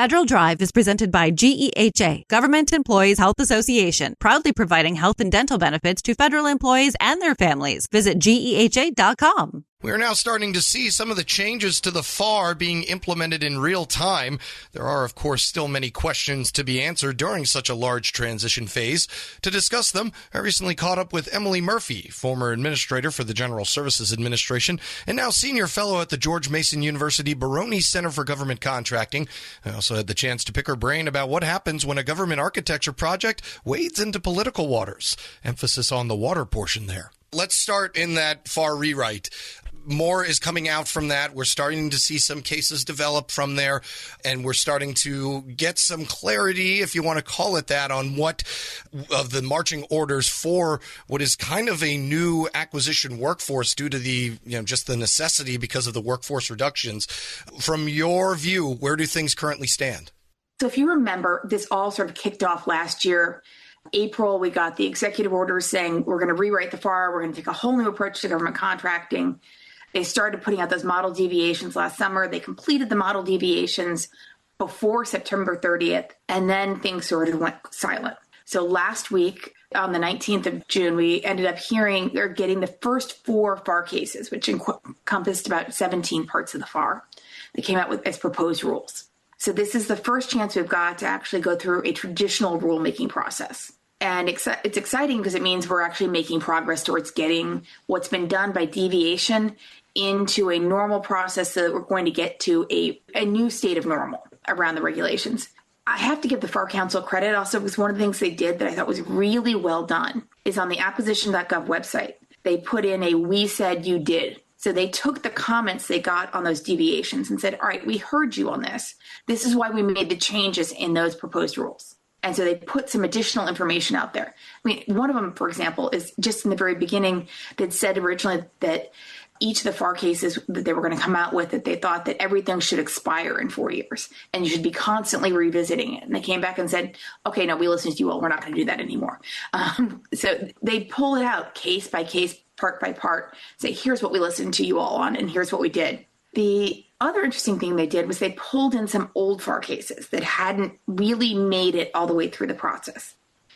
Federal Drive is presented by GEHA, Government Employees Health Association, proudly providing health and dental benefits to federal employees and their families. Visit GEHA.com. We're now starting to see some of the changes to the FAR being implemented in real time. There are, of course, still many questions to be answered during such a large transition phase. To discuss them, I recently caught up with Emily Murphy, former administrator for the General Services Administration and now senior fellow at the George Mason University Baroni Center for Government Contracting. I also had the chance to pick her brain about what happens when a government architecture project wades into political waters. Emphasis on the water portion there. Let's start in that FAR rewrite. More is coming out from that. We're starting to see some cases develop from there, and we're starting to get some clarity, if you want to call it that, on what of the marching orders for what is kind of a new acquisition workforce due to the, just the necessity because of the workforce reductions. From your view, where do things currently stand? So if you remember, this all sort of kicked off last year. April, we got the executive orders saying we're going to rewrite the FAR. We're going to take a whole new approach to government contracting. They started putting out those model deviations last summer. They completed the model deviations before September 30th, and then things sort of went silent. So last week, on the 19th of June, we ended up hearing they're getting the first 4 FAR cases, which encompassed about 17 parts of the FAR. They came out with as proposed rules. So this is the first chance we've got to actually go through a traditional rulemaking process. And it's exciting because it means we're actually making progress towards getting what's been done by deviation into a normal process so that we're going to get to a new state of normal around the regulations. I have to give the FAR Council credit also because one of the things they did that I thought was really well done is on the acquisition.gov website, they put in a "we said you did." So they took the comments they got on those deviations and said, all right, we heard you on this. This is why we made the changes in those proposed rules. And so they put some additional information out there. I mean, one of them, for example, is just in the very beginning that said originally that each of the FAR cases that they were going to come out with, that they thought that everything should expire in 4 years and you should be constantly revisiting it. And they came back and said, okay, no, we listened to you all. We're not going to do that anymore. So they pull it out case by case, part by part, say, here's what we listened to you all on and here's what we did. The other interesting thing they did was they pulled in some old FAR cases that hadn't really made it all the way through the process.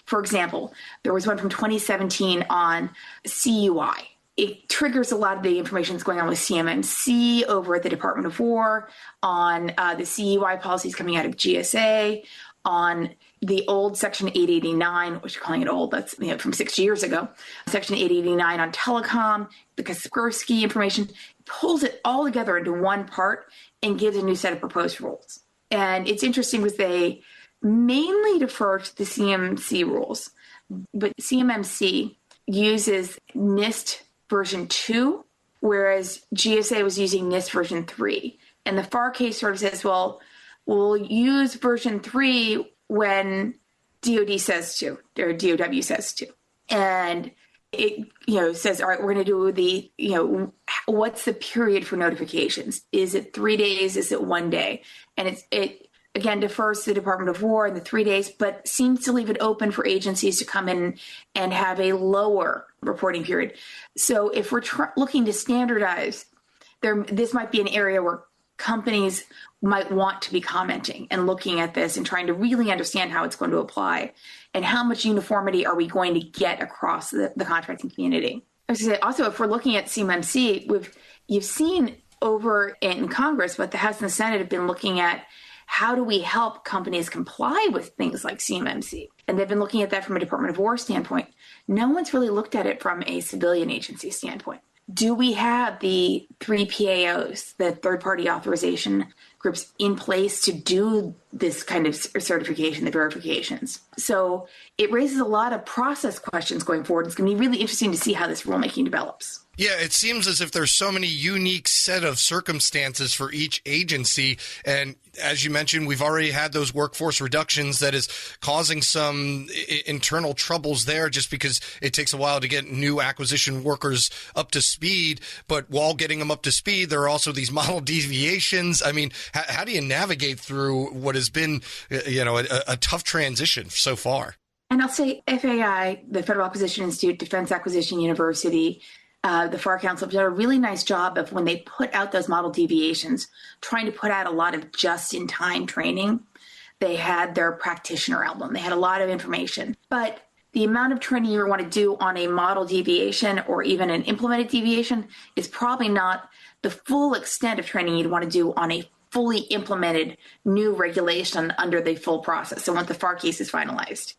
For example, there was one from 2017 on CUI. It triggers a lot of the information that's going on with CMMC over at the Department of War, on the CUI policies coming out of GSA, on the old Section 889, which we're calling it old, that's from 6 years ago, Section 889 on telecom, the Kaspersky information, pulls it all together into one part and gives a new set of proposed rules. And it's interesting because they mainly defer to the CMMC rules, but CMMC uses NIST version 2, whereas GSA was using NIST version 3. And the FAR case sort of says, well, we'll use version 3 when DOD says to, or DOW says to. And it, says, all right, we're going to do the, what's the period for notifications? Is it 3 days? Is it 1 day? And it again defers to the Department of War in the 3 days, but seems to leave it open for agencies to come in and have a lower reporting period. So if we're looking to standardize, this might be an area where companies might want to be commenting and looking at this and trying to really understand how it's going to apply and how much uniformity are we going to get across the contracting community. I was going to say, also, if we're looking at CMMC, you've seen over in Congress, but the House and the Senate have been looking at how do we help companies comply with things like CMMC? And they've been looking at that from a Department of War standpoint. No one's really looked at it from a civilian agency standpoint. Do we have the 3 PAOs, the third-party authorization groups, in place to do this kind of certification, the verifications? So it raises a lot of process questions going forward. It's going to be really interesting to see how this rulemaking develops. Yeah, it seems as if there's so many unique set of circumstances for each agency. And as you mentioned, we've already had those workforce reductions that is causing some internal troubles there just because it takes a while to get new acquisition workers up to speed. But while getting them up to speed, there are also these model deviations. I mean, how do you navigate through what has been, a tough transition so far? And I'll say FAI, the Federal Acquisition Institute, Defense Acquisition University, the FAR Council have done a really nice job of when they put out those model deviations, trying to put out a lot of just-in-time training They had their practitioner album. They had a lot of information. But the amount of training you want to do on a model deviation or even an implemented deviation is probably not the full extent of training you'd want to do on a fully implemented new regulation under the full process. So once the FAR case is finalized.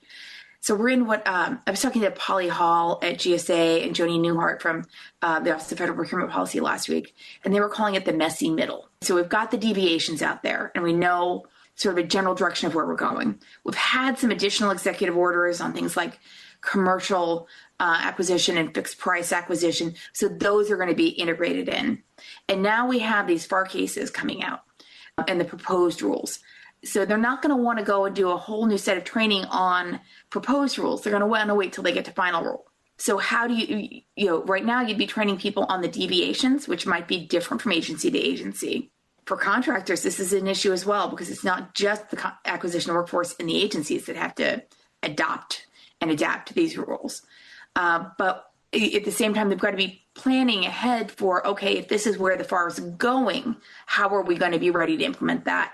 So we're in what I was talking to Polly Hall at GSA and Joni Newhart from the Office of Federal Procurement Policy last week, and they were calling it the messy middle. So we've got the deviations out there, and we know sort of a general direction of where we're going. We've had some additional executive orders on things like commercial acquisition and fixed price acquisition. So those are going to be integrated in. And now we have these FAR cases coming out and the proposed rules. So they're not going to want to go and do a whole new set of training on proposed rules. They're going to want to wait till they get to final rule. So how do right now you'd be training people on the deviations, which might be different from agency to agency. For contractors, this is an issue as well, because it's not just the acquisition workforce in the agencies that have to adopt and adapt to these rules. But at the same time, they've got to be planning ahead for, okay, if this is where the FAR is going, how are we going to be ready to implement that?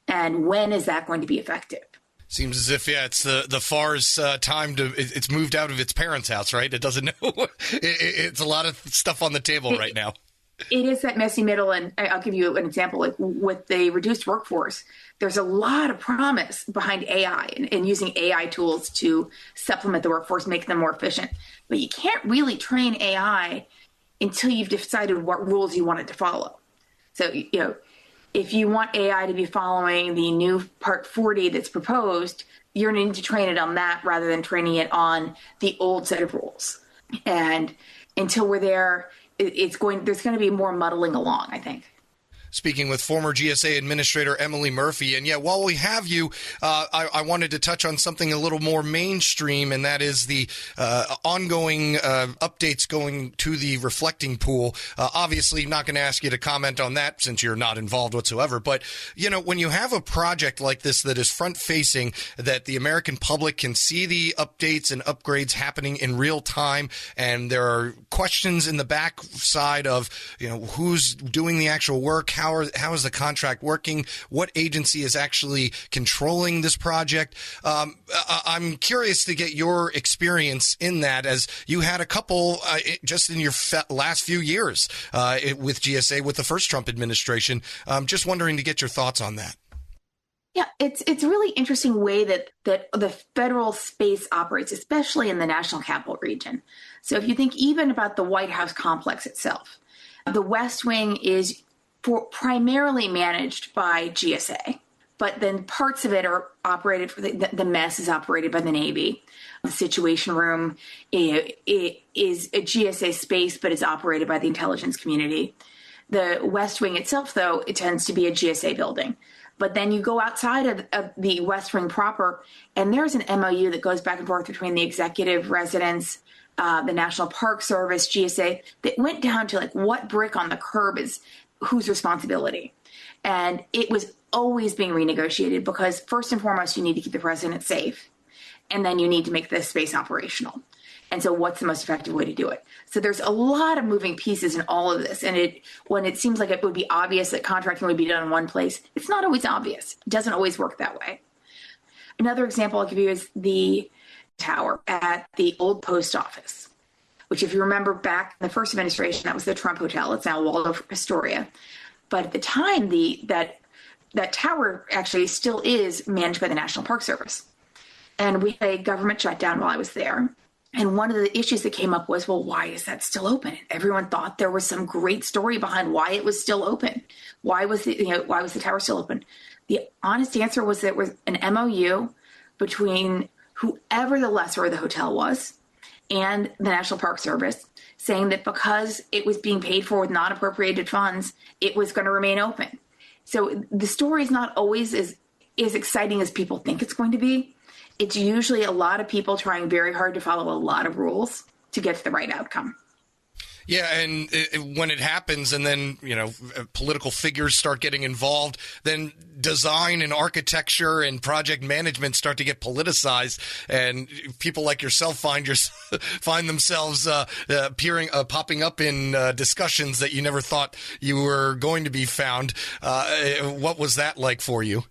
And when is that going to be effective? Seems as if, it's the FAR's time it's moved out of its parents' house, right? It doesn't know. It's a lot of stuff on the table right now. It is that messy middle, and I'll give you an example. Like with the reduced workforce, there's a lot of promise behind AI and using AI tools to supplement the workforce, make them more efficient. But you can't really train AI until you've decided what rules you want it to follow. So, if you want AI to be following the new Part 40 that's proposed, you're going to need to train it on that rather than training it on the old set of rules. And until we're there, there's going to be more muddling along, I think. Speaking with former GSA Administrator Emily Murphy. And while we have you, I wanted to touch on something a little more mainstream, and that is the ongoing updates going to the reflecting pool. Obviously, not going to ask you to comment on that since you're not involved whatsoever. But, when you have a project like this that is front-facing, that the American public can see the updates and upgrades happening in real time, and there are questions in the back side of, who's doing the actual work, how is the contract working? What agency is actually controlling this project? I'm curious to get your experience in that, as you had a couple just in your last few years with GSA, with the first Trump administration. Just wondering to get your thoughts on that. Yeah, it's a really interesting way that the federal space operates, especially in the National Capital Region. So if you think even about the White House complex itself, the West Wing is primarily managed by GSA, but then parts of it are operated for the mess is operated by the Navy. The Situation Room is a GSA space, but is operated by the intelligence community. The West Wing itself, though, it tends to be a GSA building. But then you go outside of the West Wing proper, and there's an MOU that goes back and forth between the executive residence, the National Park Service, GSA, that went down to what brick on the curb is whose responsibility. And it was always being renegotiated because first and foremost, you need to keep the president safe. And then you need to make the space operational. And so what's the most effective way to do it? So there's a lot of moving pieces in all of this. And when it seems like it would be obvious that contracting would be done in one place, it's not always obvious. It doesn't always work that way. Another example I'll give you is the tower at the old post office, which if you remember back in the first administration, that was the Trump Hotel. It's now Waldorf Astoria. But at the time, that tower actually still is managed by the National Park Service. And we had a government shutdown while I was there. And one of the issues that came up was, well, why is that still open? Everyone thought there was some great story behind why it was still open. Why was the tower still open? The honest answer was that there was an MOU between whoever the lessor of the hotel was and the National Park Service, saying that because it was being paid for with non-appropriated funds, it was going to remain open. So the story is not always as exciting as people think it's going to be. It's usually a lot of people trying very hard to follow a lot of rules to get to the right outcome. Yeah, and when it happens and then, political figures start getting involved, then design and architecture and project management start to get politicized, and people like yourself find themselves popping up in discussions that you never thought you were going to be found. What was that like for you?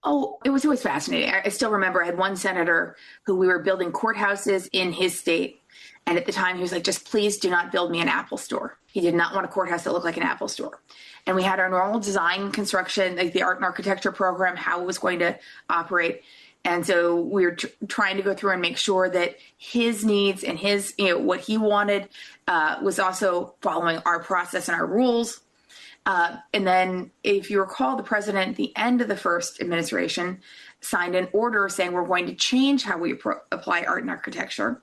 Oh, it was always fascinating. I still remember I had one senator who we were building courthouses in his state. And at the time, he was like, just please do not build me an Apple store. He did not want a courthouse that looked like an Apple store. And we had our normal design construction, like the art and architecture program, how it was going to operate. And so we were trying to go through and make sure that his needs and his, what he wanted was also following our process and our rules. And then if you recall, the president at the end of the first administration signed an order saying we're going to change how we apply art and architecture.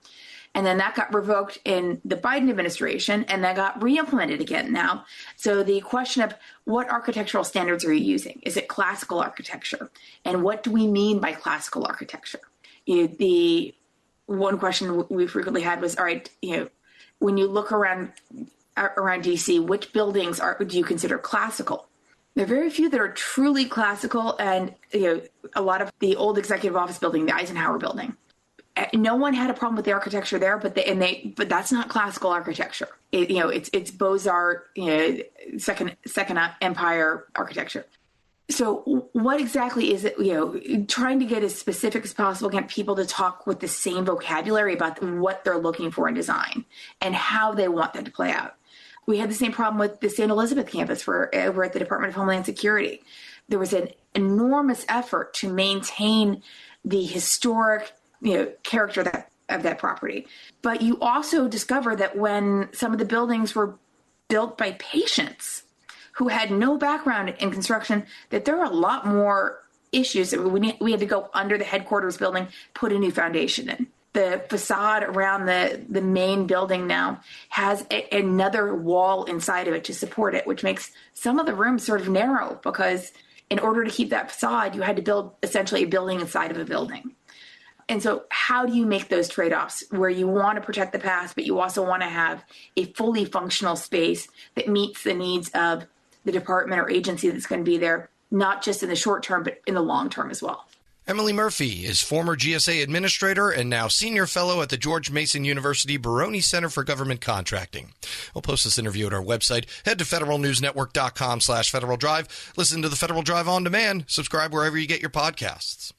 And then that got revoked in the Biden administration and then got re-implemented again now. So the question of what architectural standards are you using? Is it classical architecture? And what do we mean by classical architecture? The one question we frequently had was, all right, when you look around DC, which buildings do you consider classical? There are very few that are truly classical, and a lot of the old executive office building, the Eisenhower building. No one had a problem with the architecture there, but that's not classical architecture. It's Beaux-Arts, second Empire architecture. So what exactly is it? Trying to get as specific as possible, get people to talk with the same vocabulary about what they're looking for in design and how they want that to play out. We had the same problem with the St. Elizabeth campus over at the Department of Homeland Security. There was an enormous effort to maintain the historic character of that property. But you also discover that when some of the buildings were built by patients who had no background in construction, that there are a lot more issues. We had to go under the headquarters building, put a new foundation in. The facade around the main building now has another wall inside of it to support it, which makes some of the rooms sort of narrow because in order to keep that facade, you had to build essentially a building inside of a building. And so how do you make those trade-offs where you want to protect the past, but you also want to have a fully functional space that meets the needs of the department or agency that's going to be there, not just in the short term, but in the long term as well? Emily Murphy is former GSA administrator and now senior fellow at the George Mason University Baroni Center for Government Contracting. We'll post this interview at our website. Head to federalnewsnetwork.com/Federal Drive. Listen to the Federal Drive on demand. Subscribe wherever you get your podcasts.